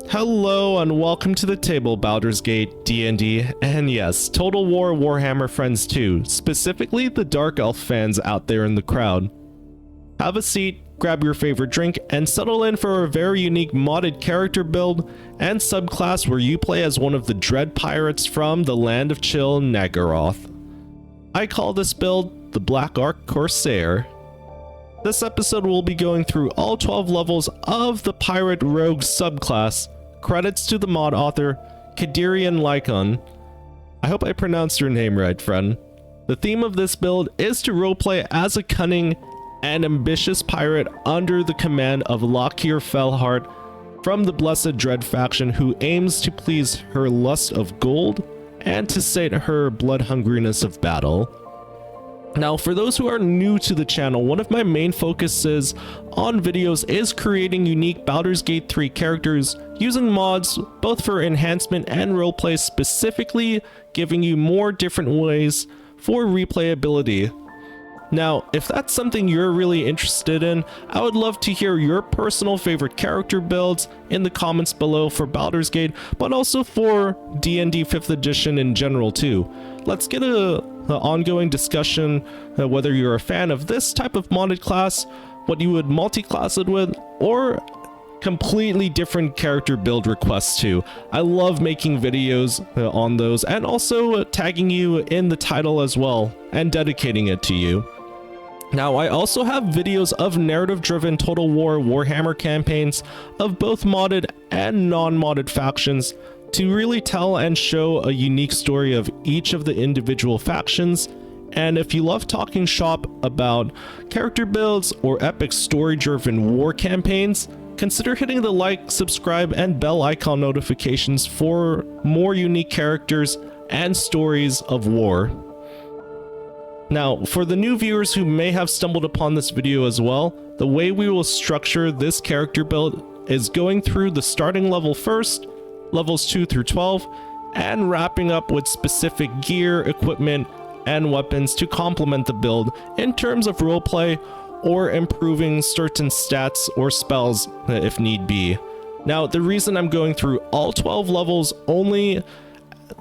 Hello and welcome to the table, Baldurs Gate, D&D, and yes, Total War Warhammer friends too, specifically the Dark Elf fans out there in the crowd. Have a seat, grab your favorite drink, and settle in for a very unique modded character build and subclass where you play as one of the Dread Pirates from the Land of Chill, Naggaroth. I call this build the Black Ark Corsair. This episode will be going through all 12 levels of the Pirate Rogue subclass. Credits to the mod author, Kadirian Lycon. I hope I pronounced your name right, friend. The theme of this build is to roleplay as a cunning and ambitious pirate under the command of Lokhir Fellheart from the Blessed Dread faction, who aims to please her lust of gold and to sate her blood-hungriness of battle. Now, for those who are new to the channel, one of my main focuses on videos is creating unique Baldurs Gate 3 characters using mods both for enhancement and roleplay, specifically giving you more different ways for replayability. Now, if that's something you're really interested in, I would love to hear your personal favorite character builds in the comments below for Baldurs Gate, but also for D&D 5th edition in general too. Let's get an ongoing discussion whether you're a fan of this type of modded class, what you would multi-class it with, or completely different character build requests too. I love making videos on those and also tagging you in the title as well and dedicating it to you. Now, I also have videos of narrative-driven Total War Warhammer campaigns of both modded and non-modded factions to really tell and show a unique story of each of the individual factions. And if you love talking shop about character builds or epic story-driven war campaigns, consider hitting the like, subscribe, and bell icon notifications for more unique characters and stories of war. Now, for the new viewers who may have stumbled upon this video as well, the way we will structure this character build is going through the starting level first, levels 2 through 12, and wrapping up with specific gear, equipment, and weapons to complement the build in terms of roleplay or improving certain stats or spells if need be. Now, the reason I'm going through all 12 levels only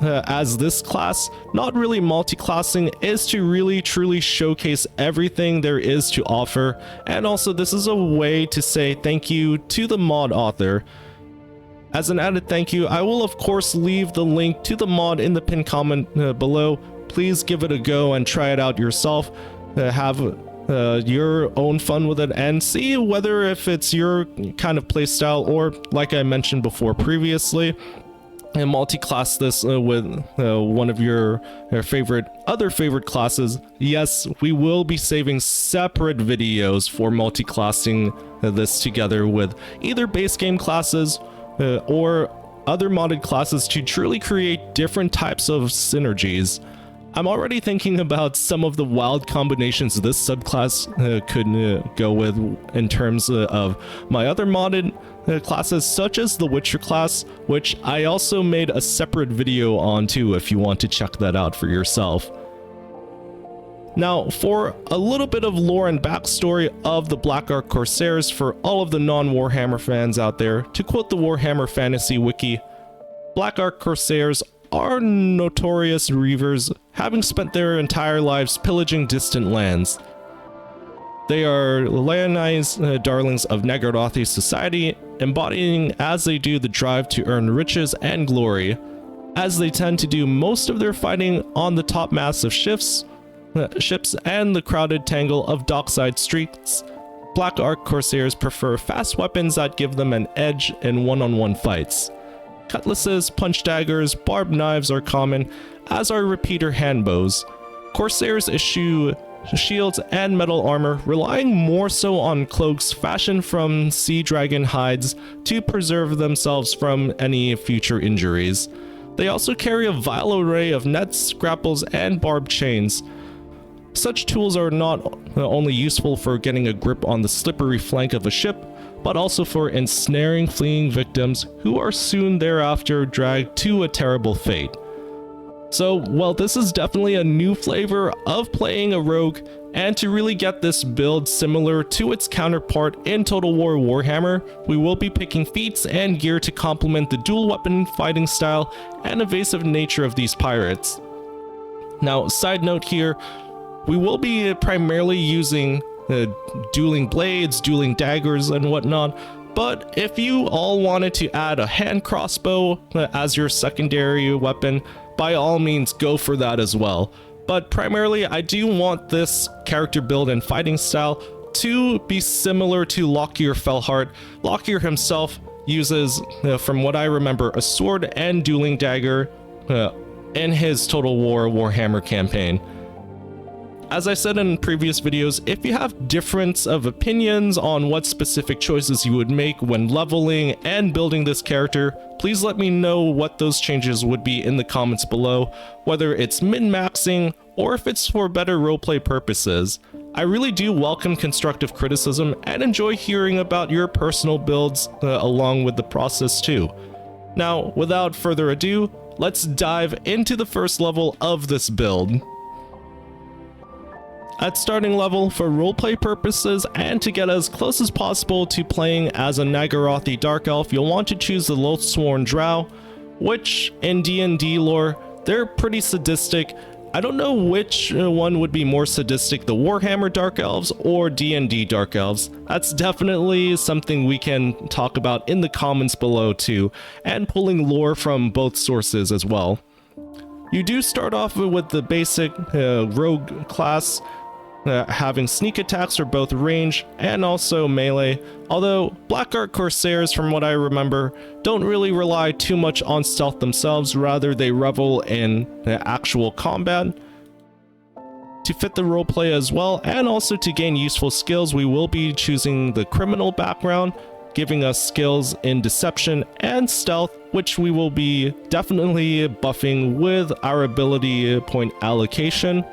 as this class, not really multi-classing, is to really truly showcase everything there is to offer, and also this is a way to say thank you to the mod author. As an added thank you, I will of course leave the link to the mod in the pinned comment below. Please give it a go and try it out yourself. Have your own fun with it and see whether if it's your kind of playstyle, or like I mentioned before previously, and multi-class this with one of your other favorite classes. Yes, we will be saving separate videos for multi-classing this together with either base game classes or other modded classes to truly create different types of synergies. I'm already thinking about some of the wild combinations this subclass could go with in terms of my other modded classes, such as the Witcher class, which I also made a separate video on too if you want to check that out for yourself. Now, for a little bit of lore and backstory of the Black Ark Corsairs for all of the non-Warhammer fans out there, to quote the Warhammer Fantasy Wiki, Black Ark Corsairs are notorious reavers, having spent their entire lives pillaging distant lands. They are lionized darlings of Naggarothi society, embodying as they do the drive to earn riches and glory, as they tend to do most of their fighting on the topmasts of ships and the crowded tangle of dockside streets. Black Ark Corsairs prefer fast weapons that give them an edge in one-on-one fights. Cutlasses, punch daggers, barbed knives are common, as are repeater handbows. Corsairs issue shields and metal armor, relying more so on cloaks fashioned from sea dragon hides to preserve themselves from any future injuries. They also carry a vile array of nets, grapples, and barbed chains. Such tools are not only useful for getting a grip on the slippery flank of a ship, but also for ensnaring fleeing victims who are soon thereafter dragged to a terrible fate. So, well, this is definitely a new flavor of playing a rogue, and to really get this build similar to its counterpart in Total War Warhammer, we will be picking feats and gear to complement the dual weapon fighting style and evasive nature of these pirates. Now, side note here, we will be primarily using dueling blades, dueling daggers, and whatnot, but if you all wanted to add a hand crossbow as your secondary weapon, by all means go for that as well. But primarily, I do want this character build and fighting style to be similar to Lokhir Fellheart. Lokhir himself uses, from what I remember, a sword and dueling dagger in his Total War Warhammer campaign. As I said in previous videos, if you have difference of opinions on what specific choices you would make when leveling and building this character, please let me know what those changes would be in the comments below, whether it's min-maxing or if it's for better roleplay purposes. I really do welcome constructive criticism and enjoy hearing about your personal builds along with the process too. Now, without further ado, let's dive into the first level of this build. At starting level, for roleplay purposes and to get as close as possible to playing as a Nagarothi Dark Elf, you'll want to choose the Loathsworn Drow, which in D&D lore, they're pretty sadistic. I don't know which one would be more sadistic, the Warhammer Dark Elves or D&D Dark Elves. That's definitely something we can talk about in the comments below too, and pulling lore from both sources as well. You do start off with the basic rogue class, having sneak attacks for both range and also melee, although Black Ark Corsairs, from what I remember, don't really rely too much on stealth themselves, rather they revel in actual combat. To fit the roleplay as well, and also to gain useful skills, we will be choosing the criminal background, giving us skills in deception and stealth, which we will be definitely buffing with our ability point allocation.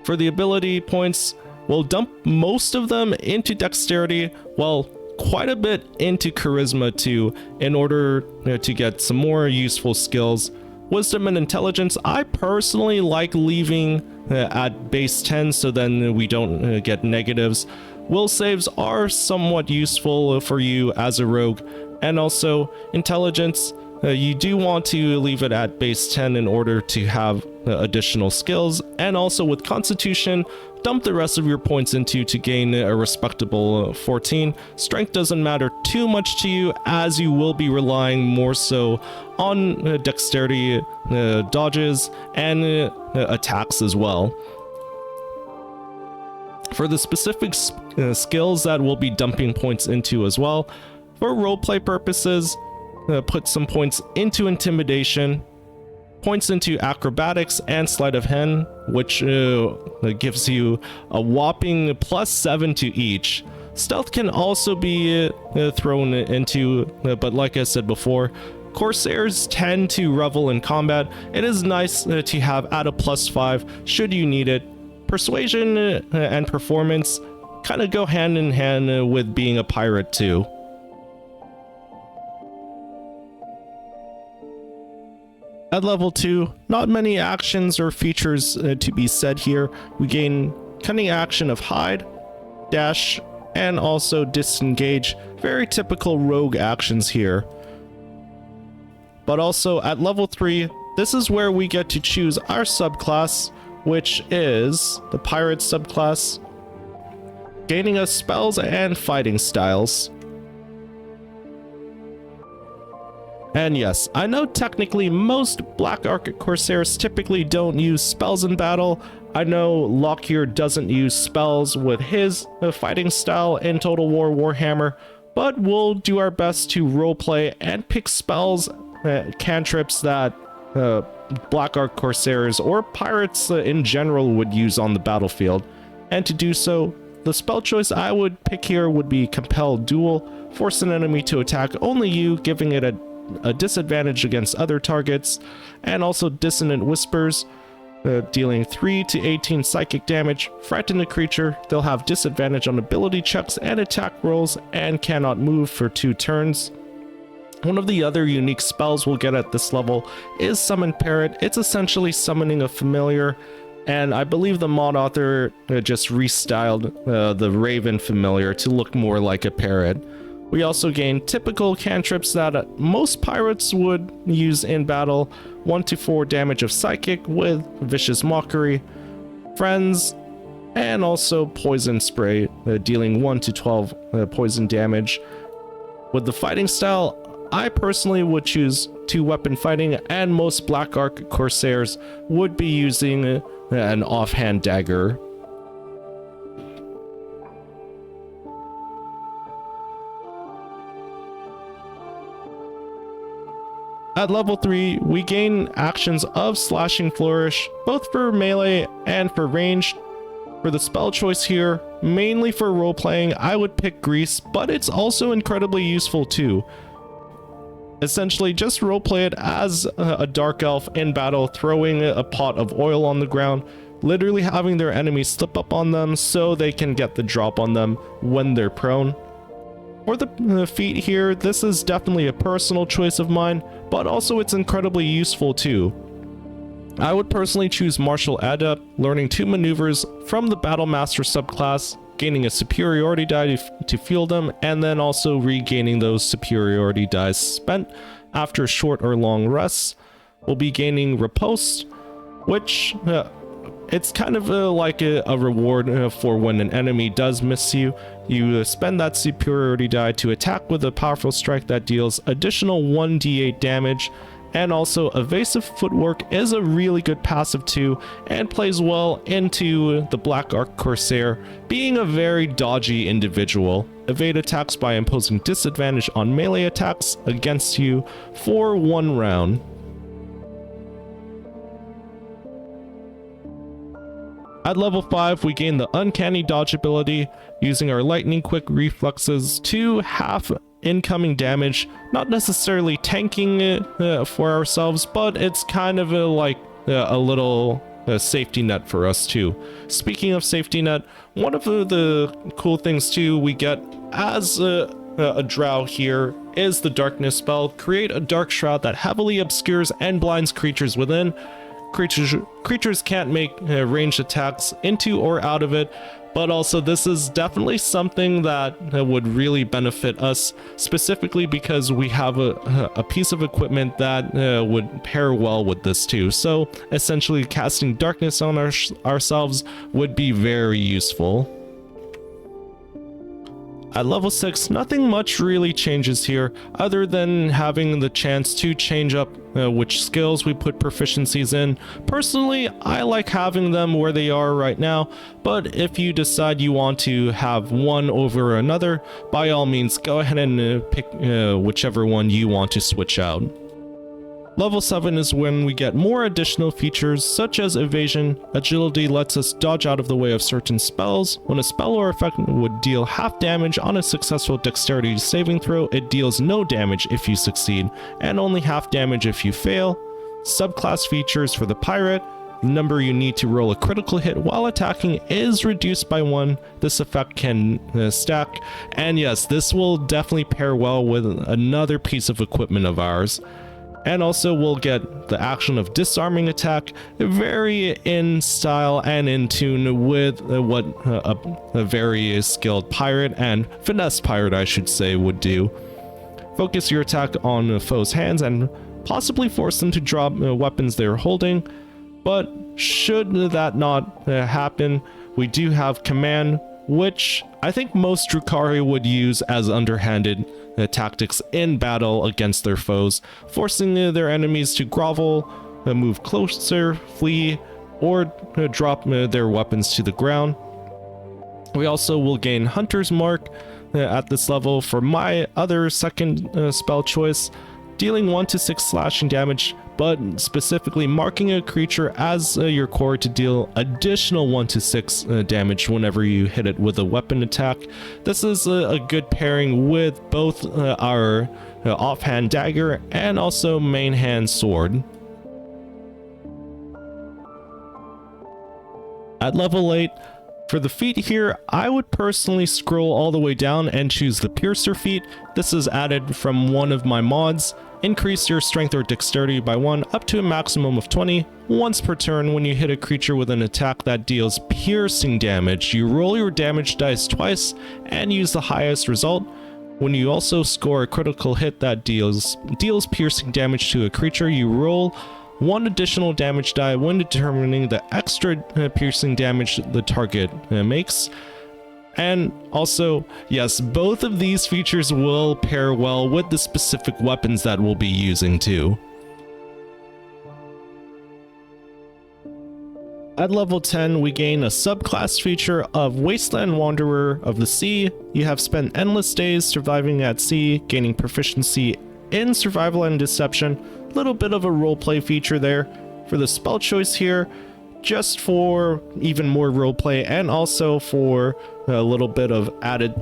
For the ability points, we'll dump most of them into dexterity, while quite a bit into charisma too, in order to get some more useful skills. Wisdom and intelligence, I personally like leaving at base 10 so then we don't get negatives. Will saves are somewhat useful for you as a rogue, and also intelligence, you do want to leave it at base 10 in order to have additional skills, and also with constitution, dump the rest of your points into to gain a respectable 14. Strength doesn't matter too much to you, as you will be relying more so on dexterity, dodges, and attacks as well. For the specific skills that we'll be dumping points into as well, for roleplay purposes, put some points into intimidation, points into acrobatics and sleight of hand, which gives you a whopping +7 to each. Stealth can also be thrown into, but like I said before, Corsairs tend to revel in combat. It is nice to have at a +5 should you need it. Persuasion and performance kind of go hand in hand with being a pirate too. At level 2, not many actions or features to be said here. We gain cunning action of hide, dash, and also disengage. Very typical rogue actions here. But also at level 3, this is where we get to choose our subclass, which is the pirate subclass, gaining us spells and fighting styles. And yes, I know technically most Black Ark Corsairs typically don't use spells in battle. I know Lokhir doesn't use spells with his fighting style in Total War Warhammer, but we'll do our best to roleplay and pick spells, cantrips that Black Ark Corsairs or pirates in general would use on the battlefield. And to do so, the spell choice I would pick here would be Compel Duel, force an enemy to attack only you, giving it a disadvantage against other targets, and also Dissonant Whispers, dealing 3 to 18 psychic damage. Frighten the creature, they'll have disadvantage on ability checks and attack rolls, and cannot move for 2 turns. One of the other unique spells we'll get at this level is Summon Parrot. It's essentially summoning a familiar, and I believe the mod author just restyled the Raven familiar to look more like a parrot. We also gain typical cantrips that most pirates would use in battle: 1 to 4 damage of Psychic with Vicious Mockery, Friends, and also Poison Spray, dealing 1 to 12 poison damage. With the fighting style, I personally would choose 2-weapon fighting, and most Black Ark Corsairs would be using an offhand dagger. At level 3, we gain actions of Slashing Flourish, both for melee and for ranged. For the spell choice here, mainly for role-playing, I would pick Grease, but it's also incredibly useful too. Essentially, just roleplay it as a dark elf in battle, throwing a pot of oil on the ground, literally having their enemies slip up on them so they can get the drop on them when they're prone. For the feat here, this is definitely a personal choice of mine, but also it's incredibly useful too. I would personally choose Martial Adept, learning 2 maneuvers from the Battle Master subclass, gaining a superiority die to fuel them, and then also regaining those superiority dice spent after short or long rests. We'll be gaining Riposte, which it's kind of like a reward for when an enemy does miss you. You spend that superiority die to attack with a powerful strike that deals additional 1d8 damage. And also, Evasive Footwork is a really good passive too, and plays well into the Black Ark Corsair, being a very dodgy individual. Evade attacks by imposing disadvantage on melee attacks against you for 1 round. At level 5, we gain the Uncanny Dodge ability, using our Lightning Quick reflexes to half incoming damage, not necessarily tanking it for ourselves, but it's kind of like a little safety net for us too. Speaking of safety net, one of the cool things too we get as a drow here is the darkness spell. Create a dark shroud that heavily obscures and blinds creatures within. Creatures can't make ranged attacks into or out of it, but also this is definitely something that would really benefit us, specifically because we have a piece of equipment that would pair well with this too. So essentially casting darkness on ourselves would be very useful. At level 6, nothing much really changes here, other than having the chance to change up which skills we put proficiencies in. Personally, I like having them where they are right now, but if you decide you want to have one over another, by all means go ahead and pick whichever one you want to switch out. Level 7 is when we get more additional features such as evasion. Agility lets us dodge out of the way of certain spells. When a spell or effect would deal half damage on a successful dexterity saving throw, it deals no damage if you succeed, and only half damage if you fail. Subclass features for the pirate. The number you need to roll a critical hit while attacking is reduced by 1. This effect can stack, and yes, this will definitely pair well with another piece of equipment of ours. And also we'll get the action of Disarming Attack, very in style and in tune with what a very skilled pirate, and finesse pirate I should say, would do. Focus your attack on foes' hands and possibly force them to drop weapons they're holding, but should that not happen, we do have Command, which I think most Drukhari would use as underhanded tactics in battle against their foes, forcing their enemies to grovel, move closer, flee, or drop their weapons to the ground. We also will gain Hunter's Mark at this level for my other second spell choice, dealing 1 to 6 slashing damage, but specifically marking a creature as your core to deal additional 1 to 6 damage whenever you hit it with a weapon attack. This is a good pairing with both our offhand dagger and also main hand sword. At level 8, For the feat here, I would personally scroll all the way down and choose the Piercer feat. This is added from one of my mods. Increase your strength or dexterity by 1 up to a maximum of 20. Once per turn, when you hit a creature with an attack that deals piercing damage, you roll your damage dice twice and use the highest result. When you also score a critical hit that deals piercing damage to a creature, you roll 1 additional damage die when determining the extra piercing damage the target makes. And also, yes, both of these features will pair well with the specific weapons that we'll be using too. At level 10, we gain a subclass feature of Wasteland Wanderer of the Sea. You have spent endless days surviving at sea, gaining proficiency in survival and deception. Little bit of a roleplay feature there. For the spell choice here, just for even more roleplay and also for a little bit of added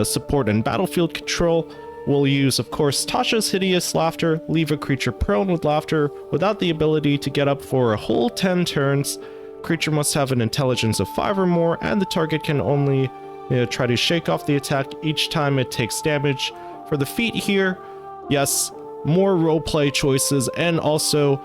support and battlefield control, we'll use, of course, Tasha's Hideous Laughter. Leave a creature prone with laughter without the ability to get up for a whole 10 turns. Creature must have an intelligence of 5 or more, and the target can only try to shake off the attack each time it takes damage. For the feat here, yes, more roleplay choices and also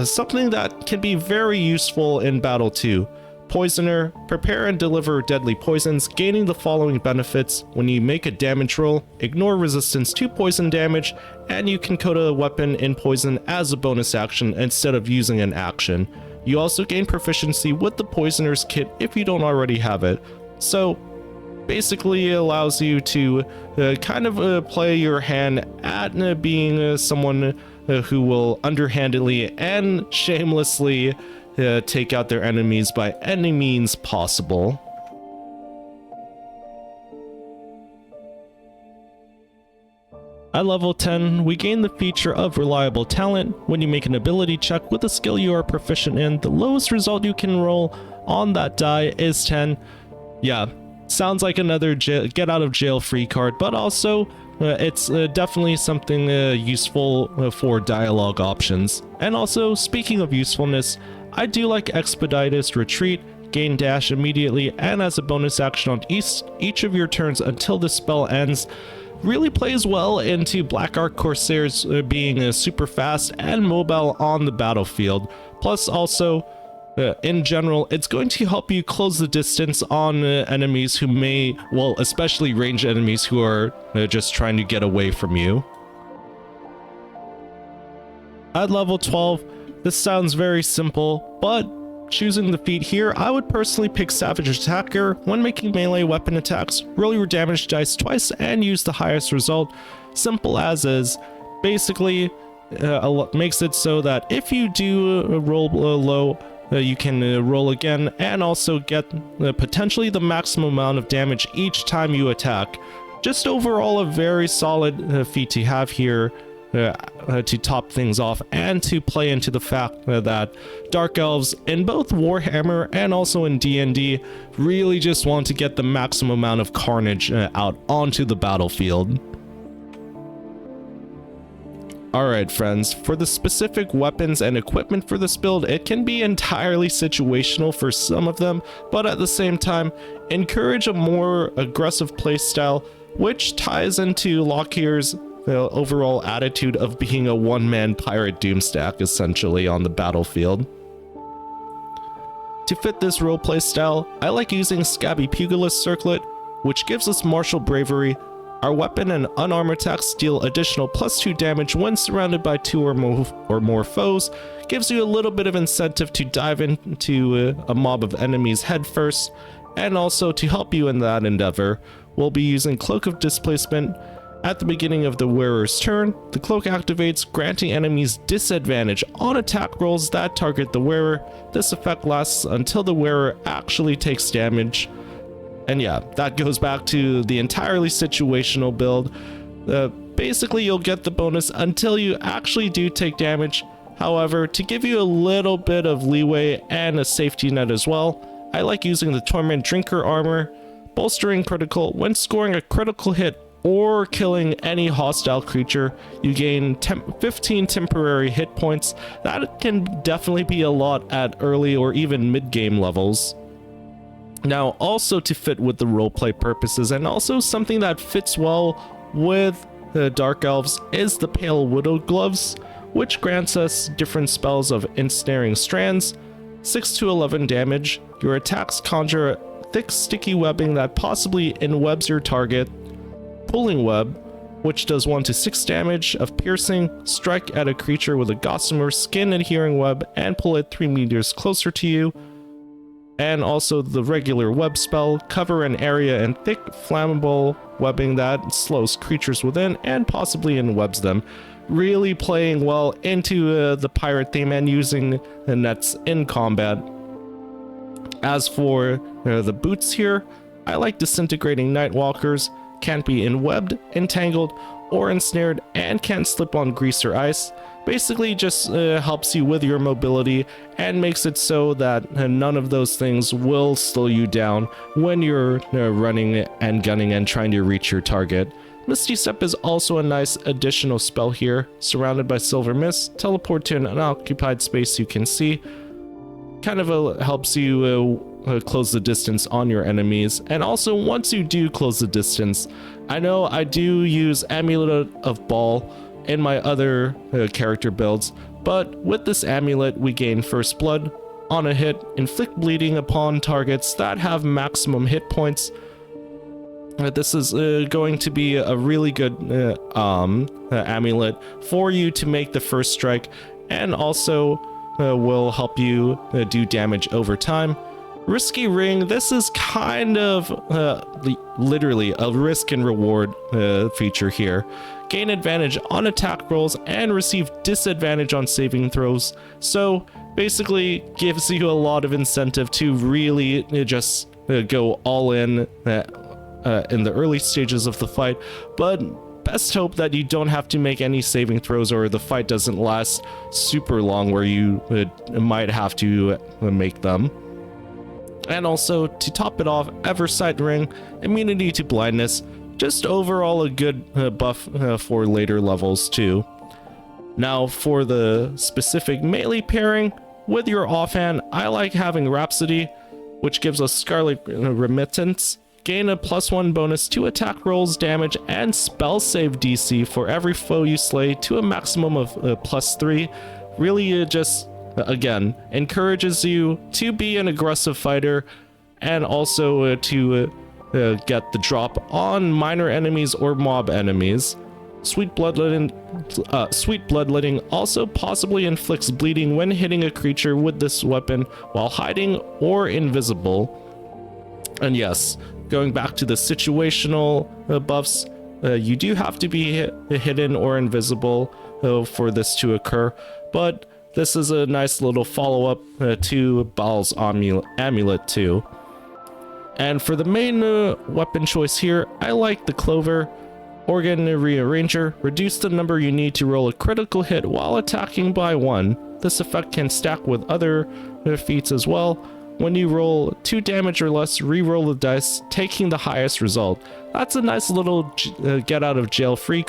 something that can be very useful in battle too. Poisoner, prepare and deliver deadly poisons, gaining the following benefits. When you make a damage roll, ignore resistance to poison damage, and you can coat a weapon in poison as a bonus action instead of using an action. You also gain proficiency with the Poisoner's Kit if you don't already have it. So basically it allows you to kind of play your hand at being someone who will underhandedly and shamelessly take out their enemies by any means possible. At level 10, we gain the feature of Reliable Talent. When you make an ability check with a skill you are proficient in, the lowest result you can roll on that die is 10. Yeah, sounds like another get out of jail free card, but also it's definitely something useful for dialogue options. And also, speaking of usefulness, I do like Expeditous Retreat. Gain dash immediately and as a bonus action on each of your turns until the spell ends. Really plays well into Black Ark Corsairs being super fast and mobile on the battlefield. Plus also, in general, it's going to help you close the distance on enemies who may, well, especially ranged enemies who are just trying to get away from you. At level 12, this sounds very simple, but choosing the feat here, I would personally pick Savage Attacker. When making melee weapon attacks, roll your damage dice twice and use the highest result. Simple as is. Basically, makes it so that if you do roll low, you can roll again and also get potentially the maximum amount of damage each time you attack. Just overall a very solid feat to have here. To top things off and to play into the fact that Dark Elves in both Warhammer and also in D&D really just want to get the maximum amount of carnage out onto the battlefield. Alright friends, for the specific weapons and equipment for this build, it can be entirely situational for some of them, but at the same time, encourage a more aggressive playstyle, which ties into Lokhir's the overall attitude of being a one-man pirate doomstack essentially on the battlefield. To fit this roleplay style, I like using Scabby Pugilist Circlet, which gives us martial bravery. Our weapon and unarmed attacks deal additional +2 damage when surrounded by 2 or more foes, gives you a little bit of incentive to dive into a mob of enemies head first, and also to help you in that endeavor, we'll be using Cloak of Displacement. At the beginning of the wearer's turn, the cloak activates, granting enemies disadvantage on attack rolls that target the wearer. This effect lasts until the wearer actually takes damage. And yeah, that goes back to the entirely situational build. Basically, you'll get the bonus until you actually do take damage. However, to give you a little bit of leeway and a safety net as well, I like using the Torment Drinker Armor, bolstering critical. When scoring a critical hit or killing any hostile creature, you gain 15 temporary hit points. That can definitely be a lot at early or even mid-game levels. Now, also to fit with the roleplay purposes, and also something that fits well with the Dark Elves, is the Pale Widow Gloves, which grants us different spells of Ensnaring Strands, 6 to 11 damage. Your attacks conjure thick, sticky webbing that possibly enwebs your target. Pulling Web, which does 1 to 6 damage of piercing, strike at a creature with a gossamer skin adhering web and pull it 3 meters closer to you. And also the regular web spell, cover an area in thick, flammable webbing that slows creatures within and possibly enwebs them. Really playing well into the pirate theme and using the nets in combat. As for the boots here, I like Disintegrating Nightwalkers. Can't be enwebbed, entangled, or ensnared, and can't slip on grease or ice. Basically just helps you with your mobility and makes it so that none of those things will slow you down when you're running and gunning and trying to reach your target. Misty Step is also a nice additional spell here. Surrounded by silver mist, teleport to an unoccupied space you can see. Kind of helps you close the distance on your enemies. And also, once you do close the distance, I know I do use Amulet of Ball in my other character builds, but with this amulet we gain First Blood on a hit, inflict bleeding upon targets that have maximum hit points. This is going to be a really good amulet for you to make the first strike, and also will help you do damage over time. Risky Ring, this is kind of literally a risk and reward feature here. Gain advantage on attack rolls and receive disadvantage on saving throws. So basically gives you a lot of incentive to really just go all in the early stages of the fight, but best hope that you don't have to make any saving throws or the fight doesn't last super long where you might have to make them. And also, to top it off, Eversight Ring, immunity to blindness, just overall a good buff for later levels too. Now for the specific melee pairing, with your offhand, I like having Rhapsody, which gives us Scarlet Remittance. Gain a +1 bonus to attack rolls, damage, and spell save DC for every foe you slay to a maximum of +3. Really just, again, encourages you to be an aggressive fighter and also to get the drop on minor enemies or mob enemies. Sweet Bloodletting also possibly inflicts bleeding when hitting a creature with this weapon while hiding or invisible. And yes, going back to the situational buffs, you do have to be hidden or invisible for this to occur, but this is a nice little follow-up to Baal's Amulet too. And for the main weapon choice here, I like the Clover. Organ Rearranger, reduce the number you need to roll a critical hit while attacking by 1. This effect can stack with other feats as well. When you roll 2 damage or less, re-roll the dice, taking the highest result. That's a nice little get out of jail free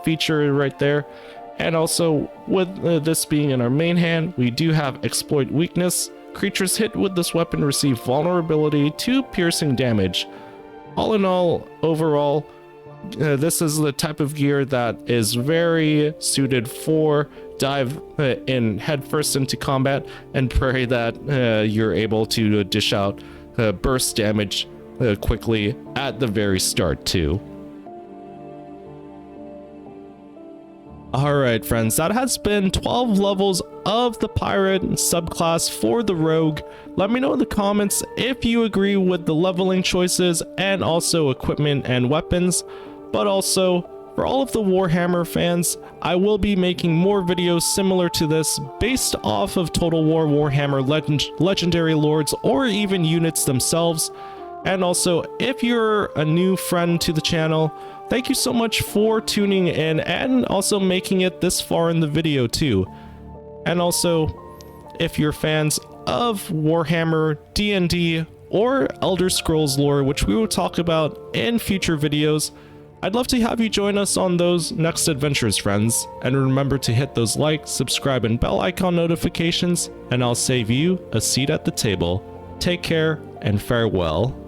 feature right there. And also, with this being in our main hand, we do have Exploit Weakness. Creatures hit with this weapon receive vulnerability to piercing damage. All in all, overall, this is the type of gear that is very suited for dive in headfirst into combat and pray that you're able to dish out burst damage quickly at the very start too. Alright friends, that has been 12 levels of the pirate subclass for the rogue. Let me know in the comments if you agree with the leveling choices and also equipment and weapons. But also, for all of the Warhammer fans, I will be making more videos similar to this based off of Total War Warhammer legendary lords or even units themselves. And also, if you're a new friend to the channel, thank you so much for tuning in and also making it this far in the video too. And also, if you're fans of Warhammer, D&D, or Elder Scrolls lore, which we will talk about in future videos, I'd love to have you join us on those next adventures, friends. And remember to hit those like, subscribe, and bell icon notifications, and I'll save you a seat at the table. take care and farewell.